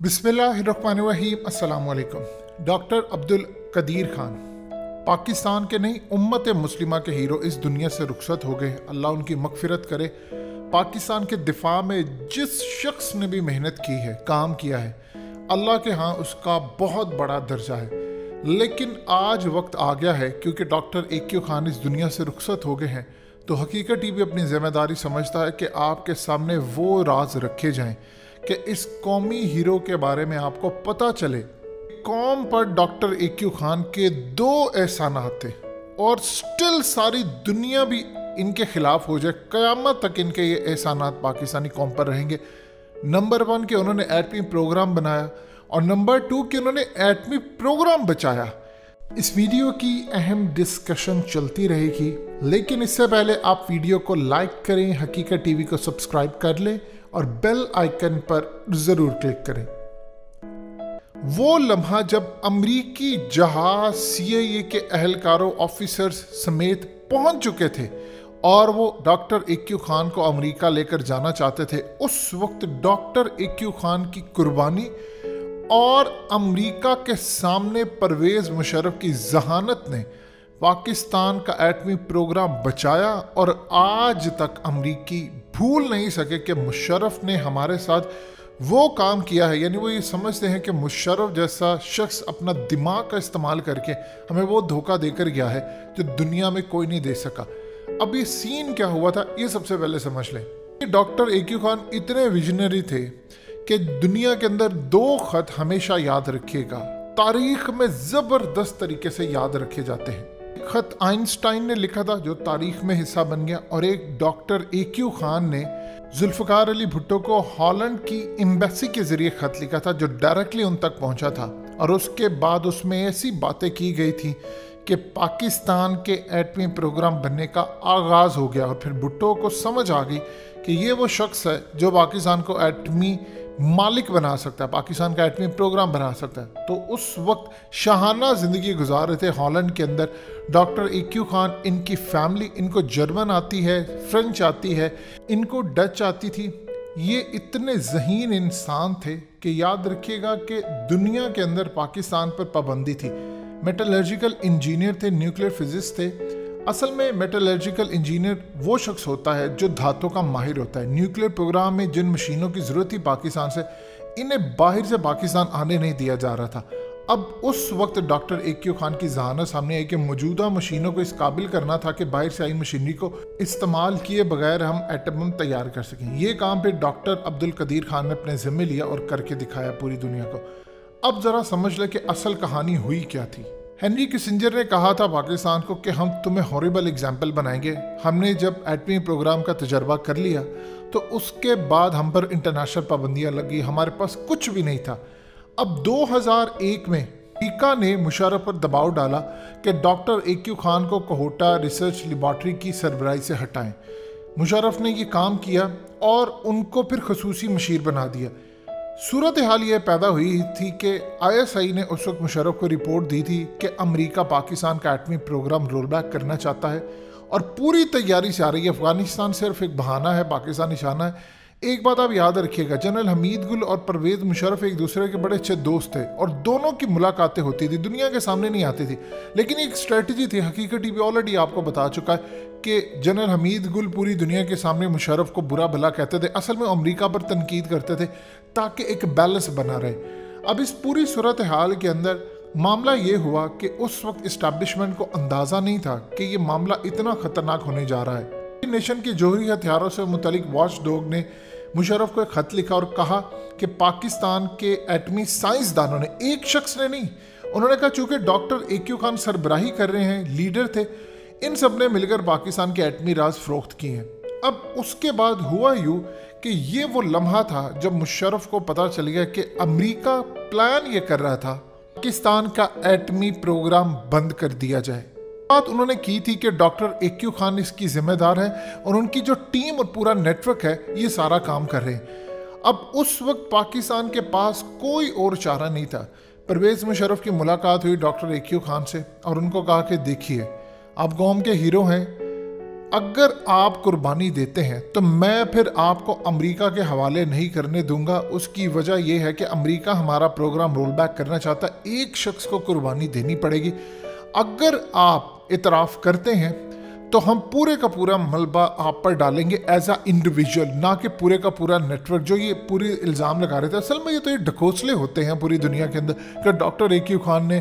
बिस्मिल्लाहिर्रहमानिर्रहीम। अस्सलाम वालेकुम। डॉक्टर अब्दुल कदीर खान पाकिस्तान के नहीं उम्मत मुस्लिमा के हीरो इस दुनिया से रुखसत हो गए। अल्लाह उनकी मगफिरत करे। पाकिस्तान के दिफा में जिस शख्स ने भी मेहनत की है, काम किया है, अल्लाह के यहाँ उसका बहुत बड़ा दर्जा है। लेकिन आज वक्त आ गया है, क्योंकि डॉक्टर AQ खान इस दुनिया से रुखसत हो गए हैं, तो हकीकत टीवी अपनी जिम्मेदारी समझता है कि आपके सामने वो राज रखे जाएं कि इस कौमी हीरो के बारे में आपको पता चले। कौम पर डॉक्टर AQ खान के 2 एहसानात थे और स्टिल सारी दुनिया भी इनके खिलाफ हो जाए, क़यामत तक इनके ये एहसानात पाकिस्तानी कौम पर रहेंगे। नंबर 1 कि उन्होंने एटमी प्रोग्राम बनाया और नंबर 2 कि उन्होंने एटमी प्रोग्राम बचाया। इस वीडियो की अहम डिस्कशन चलती रहेगी, लेकिन इससे पहले आप वीडियो को लाइक करें, हकीकत टीवी को सब्सक्राइब कर लें और बेल आइकन पर जरूर क्लिक करें। वो लम्हा जब अमरीकी जहाज CIA के अहलकारों, ऑफिसर्स समेत पहुंच चुके थे और वो डॉक्टर AQ खान को अमेरिका लेकर जाना चाहते थे, उस वक्त डॉक्टर AQ खान की कुर्बानी और अमेरिका के सामने परवेज मुशर्रफ की जहानत ने पाकिस्तान का एटमी प्रोग्राम बचाया। और आज तक अमरीकी भूल नहीं सके कि मुशर्रफ ने हमारे साथ वो काम किया है। यानी वो ये समझते हैं कि मुशर्रफ जैसा शख्स अपना दिमाग का इस्तेमाल करके हमें वो धोखा देकर गया है जो दुनिया में कोई नहीं दे सका। अब ये सीन क्या हुआ था, ये सबसे पहले समझ लें। डॉक्टर AQ खान इतने विजनरी थे कि दुनिया के अंदर 2 खत हमेशा याद रखिएगा, तारीख में ज़बरदस्त तरीके से याद रखे जाते हैं। एक खत आइंस्टाइन ने लिखा था जो तारीख में हिस्सा बन गया, और एक डॉक्टर AQ खान ने जुल्फ़िकार अली भुट्टो को हॉलैंड की एम्बेसी के ज़रिए ख़त लिखा था जो डायरेक्टली उन तक पहुंचा था। और उसके बाद उसमें ऐसी बातें की गई थी कि पाकिस्तान के एटमी प्रोग्राम बनने का आगाज़ हो गया। और फिर भुट्टो को समझ आ गई कि ये वो शख्स है जो पाकिस्तान को एटमी मालिक बना सकता है, पाकिस्तान का एटमी प्रोग्राम बना सकता है। तो उस वक्त शाहाना ज़िंदगी गुजार रहे थे हॉलैंड के अंदर डॉक्टर AQ खान। इनकी फैमिली, इनको जर्मन आती है, फ्रेंच आती है, इनको डच आती थी। ये इतने ज़हीन इंसान थे कि याद रखिएगा कि दुनिया के अंदर पाकिस्तान पर पाबंदी थी। मेटलर्जिकल इंजीनियर थे, न्यूक्लियर फिजिक्स थे। असल में मेटलर्जिकल इंजीनियर वो शख्स होता है जो धातों का माहिर होता है। न्यूक्लियर प्रोग्राम में जिन मशीनों की ज़रूरत थी पाकिस्तान से, इन्हें बाहर से पाकिस्तान आने नहीं दिया जा रहा था। अब उस वक्त डॉक्टर AQ खान की जहानत सामने आई कि मौजूदा मशीनों को इस काबिल करना था कि बाहर से आई मशीनरी को इस्तेमाल किए बगैर हम एटम बम तैयार कर सकें। ये काम फिर डॉक्टर अब्दुल कदीर खान ने अपने ज़िम्मे लिया और करके दिखाया पूरी दुनिया को। अब ज़रा समझ ले कि असल कहानी हुई क्या थी। हेनरी किसिंजर ने कहा था पाकिस्तान को कि हम तुम्हें हॉरिबल एग्जाम्पल बनाएंगे। हमने जब एटमी प्रोग्राम का तजर्बा कर लिया तो उसके बाद हम पर इंटरनेशनल पाबंदियां लगी, हमारे पास कुछ भी नहीं था। अब 2001 में अमेरिका ने मुशर्रफ पर दबाव डाला कि डॉक्टर AQ खान को कोहोटा रिसर्च लेबॉर्ट्री की सरबराही से हटाएं। मुशर्रफ ने ये काम किया और उनको फिर खसूसी मशीर बना दिया। सूरत हाल ये पैदा हुई थी कि ISI ने उस वक्त मुशर्रफ को रिपोर्ट दी थी कि अमेरिका पाकिस्तान का एटमी प्रोग्राम रोल बैक करना चाहता है और पूरी तैयारी से आ रही है। अफगानिस्तान सिर्फ एक बहाना है, पाकिस्तान निशाना है। एक बात आप याद रखिएगा, जनरल हमीद गुल और परवेज मुशर्रफ एक दूसरे के बड़े अच्छे दोस्त थे और दोनों की मुलाकातें होती थी, दुनिया के सामने नहीं आती थी। लेकिन एक स्ट्रेटजी थी, हकीकत टीवी ऑलरेडी आपको बता चुका है कि जनरल हमीद गुल पूरी दुनिया के सामने मुशर्रफ को बुरा भला कहते थे, असल में अमेरिका पर तनकीद करते थे ताकि एक बैलेंस बना रहे। अब इस पूरी सूरत हाल के अंदर मामला ये हुआ कि उस वक्त इस्टेब्लिशमेंट को अंदाज़ा नहीं था कि ये मामला इतना ख़तरनाक होने जा रहा है। नेशन के जौहरी हथियारों से मुतलिक वॉच डॉग ने मुशर्रफ को एक खत लिखा और कहा कि पाकिस्तान के एटमी साइंसदानों ने, एक शख्स ने नहीं, उन्होंने कहा चूंकि डॉक्टर AQ खान सरबराही कर रहे हैं, लीडर थे, इन सब ने मिलकर पाकिस्तान के एटमी राज फरोख्त किए हैं। अब उसके बाद हुआ यूं कि ये वो लम्हा था जब मुशर्रफ को पता चल गया कि अमेरिका प्लान ये कर रहा था पाकिस्तान का एटमी प्रोग्राम बंद कर दिया जाए। बात उन्होंने की थी कि डॉक्टर AQ खान इसकी जिम्मेदार है और उनकी जो टीम और पूरा नेटवर्क है ये सारा काम कर रहे हैं। अब उस वक्त पाकिस्तान के पास कोई और चारा नहीं था। परवेज मुशर्रफ की मुलाकात हुई डॉक्टर AQ खान से और उनको कहा कि देखिए, आप कौम के हीरो हैं अगर आप कुर्बानी देते हैं तो मैं फिर आपको अमेरिका के हवाले नहीं करने दूंगा। उसकी वजह यह है कि अमेरिका हमारा प्रोग्राम रोल बैक करना चाहता है, एक शख्स को कुर्बानी देनी पड़ेगी। अगर आप इतराफ़ करते हैं तो हम पूरे का पूरा मलबा आप पर डालेंगे एज आ इंडिविजुअल, ना कि पूरे का पूरा नेटवर्क जो ये पूरी इल्ज़ाम लगा रहे थे। असल में ये तो ये ढकोसले होते हैं पूरी दुनिया के अंदर कि डॉक्टर ए क्यू खान ने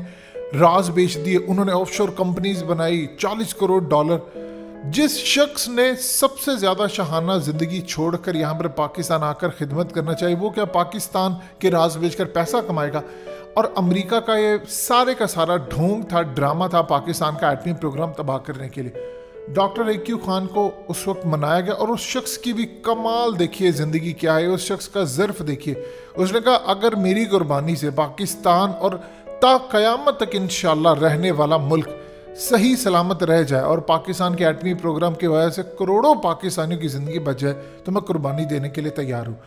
राज बेच दिए, उन्होंने ऑफशोर कंपनीज बनाई, 40 करोड़ डॉलर। जिस शख्स ने सबसे ज़्यादा शहाना ज़िंदगी छोड़कर यहाँ पर पाकिस्तान आकर खिदमत करना चाहिए, वो क्या पाकिस्तान के राज बेचकर पैसा कमाएगा? और अमेरिका का ये सारे का सारा ढोंग था, ड्रामा था पाकिस्तान का एटमी प्रोग्राम तबाह करने के लिए। डॉक्टर ए क्यू खान को उस वक्त मनाया गया और उस शख्स की भी कमाल देखिए, ज़िंदगी क्या है, उस शख्स का ज़र्फ देखिए। उसने कहा अगर मेरी कुर्बानी से पाकिस्तान और ता क़यामत तक इंशाअल्लाह रहने वाला मुल्क सही सलामत रह जाए और पाकिस्तान के एटमी प्रोग्राम की वजह से करोड़ों पाकिस्तानियों की ज़िंदगी बच जाए तो मैं कुर्बानी देने के लिए तैयार हूँ।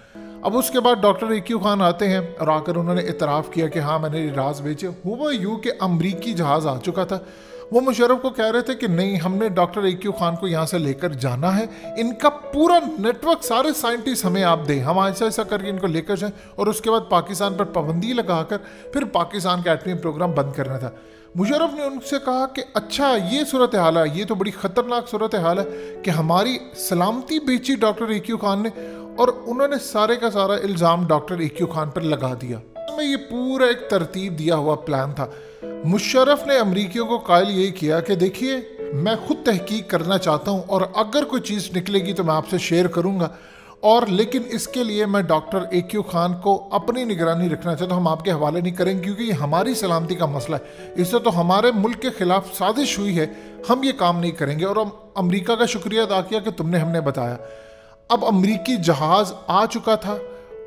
अब उसके बाद डॉक्टर ए क्यू खान आते हैं और आकर उन्होंने इतराफ़ किया कि हाँ मैंने राज बेचे। हुआ यूँ कि अमरीकी जहाज़ आ चुका था, वो मुशर्रफ को कह रहे थे कि नहीं, हमने डॉक्टर ए क्यू खान को यहाँ से लेकर जाना है, इनका पूरा नेटवर्क, सारे साइंटिस्ट हमें आप दें, हम ऐसा ऐसा करके इनको लेकर जाएं और उसके बाद पाकिस्तान पर पाबंदी लगाकर फिर पाकिस्तान का एटमी प्रोग्राम बंद करना था। मुशर्रफ ने उनसे कहा कि अच्छा ये सूरत हाल है, ये तो बड़ी ख़तरनाक सूरत हाल है कि हमारी सलामती बेची डॉक्टर ए क्यू खान ने, और उन्होंने सारे का सारा इल्ज़ाम डॉक्टर ए क्यू खान पर लगा दिया। में ये पूरा एक तरतीब दिया हुआ प्लान था। मुशर्रफ ने अमरीकियों को कायल यही किया कि देखिए मैं खुद तहकीक करना चाहता हूँ और अगर कोई चीज़ निकलेगी तो मैं आपसे शेयर करूँगा, और लेकिन इसके लिए मैं डॉक्टर ए क्यू खान को अपनी निगरानी रखना चाहता हूँ, हम आपके हवाले नहीं करेंगे क्योंकि ये हमारी सलामती का मसला है, इससे तो हमारे मुल्क के खिलाफ साजिश हुई है, हम ये काम नहीं करेंगे। और हम अमेरिका का शुक्रिया अदा किया कि तुमने हमने बताया। अब अमरीकी जहाज़ आ चुका था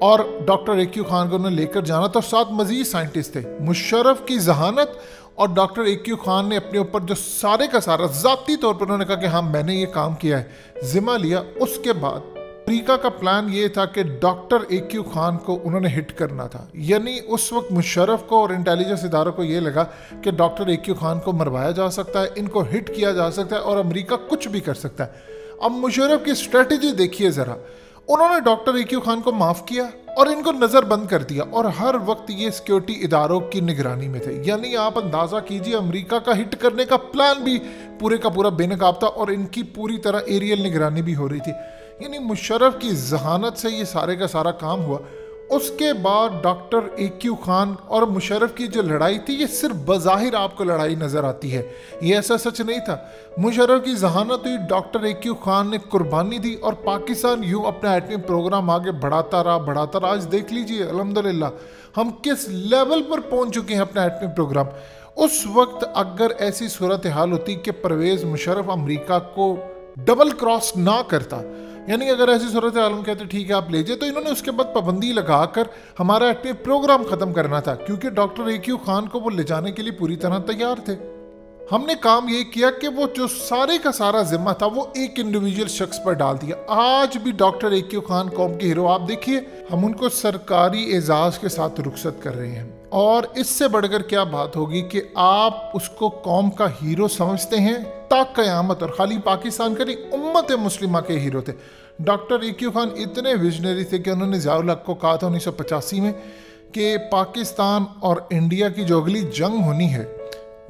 और डॉक्टर ए क्यू खान को उन्हें लेकर जाना था, साथ मजीद साइंटिस्ट थे। मुशर्रफ की जहानत और डॉक्टर ए क्यू खान ने अपने ऊपर जो सारे का सारा ज़ाती तौर पर उन्होंने कहा कि हाँ मैंने ये काम किया है, जिम्मा लिया। उसके बाद अमेरिका का प्लान ये था कि डॉक्टर ए क्यू खान को उन्होंने हिट करना था, यानी उस वक्त मुशर्रफ को और इंटेलिजेंस इदारों को ये लगा कि डॉक्टर ए क्यू खान को मरवाया जा सकता है, इनको हिट किया जा सकता है और अमेरिका कुछ भी कर सकता है। अब मुशर्रफ की स्ट्रेटजी देखिए ज़रा, उन्होंने डॉक्टर ए क्यू खान को माफ़ किया और इनको नज़रबंद कर दिया और हर वक्त ये सिक्योरिटी इदारों की निगरानी में थे। यानी आप अंदाज़ा कीजिए अमेरिका का हिट करने का प्लान भी पूरे का पूरा बेनकाब था और इनकी पूरी तरह एरियल निगरानी भी हो रही थी। यानी मुशर्रफ की जहानत से ये सारे का सारा काम हुआ। उसके बाद डॉक्टर ए क्यू खान और मुशर्रफ की जो लड़ाई थी, ये सिर्फ बज़ाहिर आपको लड़ाई नज़र आती है, ये ऐसा सच नहीं था। मुशर्रफ की जहानत हुई, डॉक्टर ए क्यू खान ने कुर्बानी दी और पाकिस्तान यूँ अपना एटमी प्रोग्राम आगे बढ़ाता रहा। आज देख लीजिए अल्हम्दुलिल्लाह हम किस लेवल पर पहुँच चुके हैं अपना एटमी प्रोग्राम। उस वक्त अगर ऐसी सूरत हाल होती कि परवेज़ मुशर्रफ अमरीका को डबल क्रॉस ना करता, यानी अगर ऐसी सूरत हाल हम कहते ठीक है आप ले जाए, तो इन्होंने उसके बाद पाबंदी लगाकर हमारा एटमी प्रोग्राम ख़त्म करना था, क्योंकि डॉक्टर ए क्यू खान को वो ले जाने के लिए पूरी तरह तैयार थे। हमने काम ये किया कि वो जो सारे का सारा जिम्मा था वो एक इंडिविजुअल शख्स पर डाल दिया। आज भी डॉक्टर ए क्यू खान कौम के हीरो, आप देखिए हम उनको सरकारी एजाज़ के साथ रुखसत कर रहे हैं, और इससे बढ़कर क्या बात होगी कि आप उसको कौम का हीरो समझते हैं ता क़यामत, और खाली पाकिस्तान का नहीं उम्मत मुस्लिमा के हीरो थे। डॉक्टर ए क्यू खान इतने विजनरी थे कि उन्होंने ज़ियाउल हक को कहा था 1985 में कि पाकिस्तान और इंडिया की जो अगली जंग होनी है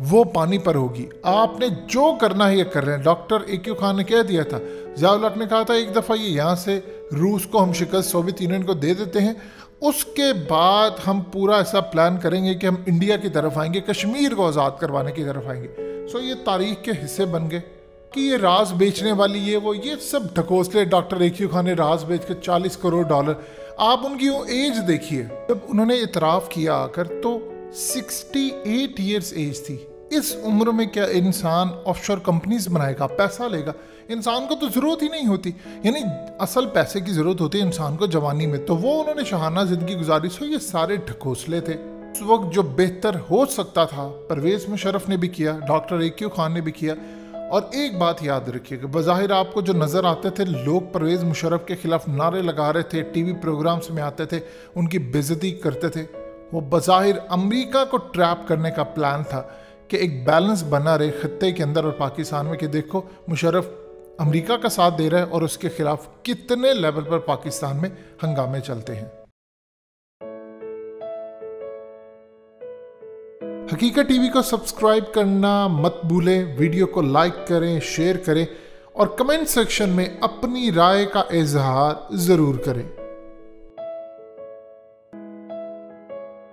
वो पानी पर होगी, आपने जो करना है ये कर रहे हैं। डॉक्टर ए क्यू खान ने कह दिया था, ज़ियाउल हक ने कहा था एक दफ़ा ये यहाँ से रूस को हम शिकस्त सोवियत यूनियन को दे देते हैं, उसके बाद हम पूरा ऐसा प्लान करेंगे कि हम इंडिया की तरफ आएंगे, कश्मीर को आज़ाद करवाने की तरफ आएंगे। सो ये तारीख के हिस्से बन गए कि ये राज बेचने वाली ये सब ढकोसले। डॉक्टर ए क्यू खान ने राज बेच के 40 करोड़ डॉलर, आप उनकी वो एज देखिए, जब उन्होंने इतराफ़ किया आकर तो 68 ईयर्स एज थी। इस उम्र में क्या इंसान ऑफशोर कंपनीज बनाएगा, पैसा लेगा? इंसान को तो ज़रूरत ही नहीं होती, यानी असल पैसे की ज़रूरत होती है इंसान को जवानी में, तो वो उन्होंने शहाना ज़िंदगी गुजारी। सो ये सारे ढकोसले थे। उस वक्त जो बेहतर हो सकता था परवेज़ मुशर्रफ ने भी किया, डॉक्टर ए क्यू खान ने भी किया। और एक बात याद रखिएगा, बज़ाहिर आपको जो नज़र आते थे लोग परवेज़ मुशर्रफ के ख़िलाफ़ नारे लगा रहे थे, टीवी प्रोग्राम्स में आते थे, उनकी बेइज्जती करते थे, वो बज़ाहिर अमेरिका को ट्रैप करने का प्लान था कि एक बैलेंस बना रहे ख़त्ते के अंदर और पाकिस्तान में कि देखो मुशर्रफ अमेरिका का साथ दे रहा है और उसके खिलाफ कितने लेवल पर पाकिस्तान में हंगामे चलते हैं। हकीकत टीवी को सब्सक्राइब करना मत भूलें, वीडियो को लाइक करें, शेयर करें और कमेंट सेक्शन में अपनी राय का इजहार जरूर करें।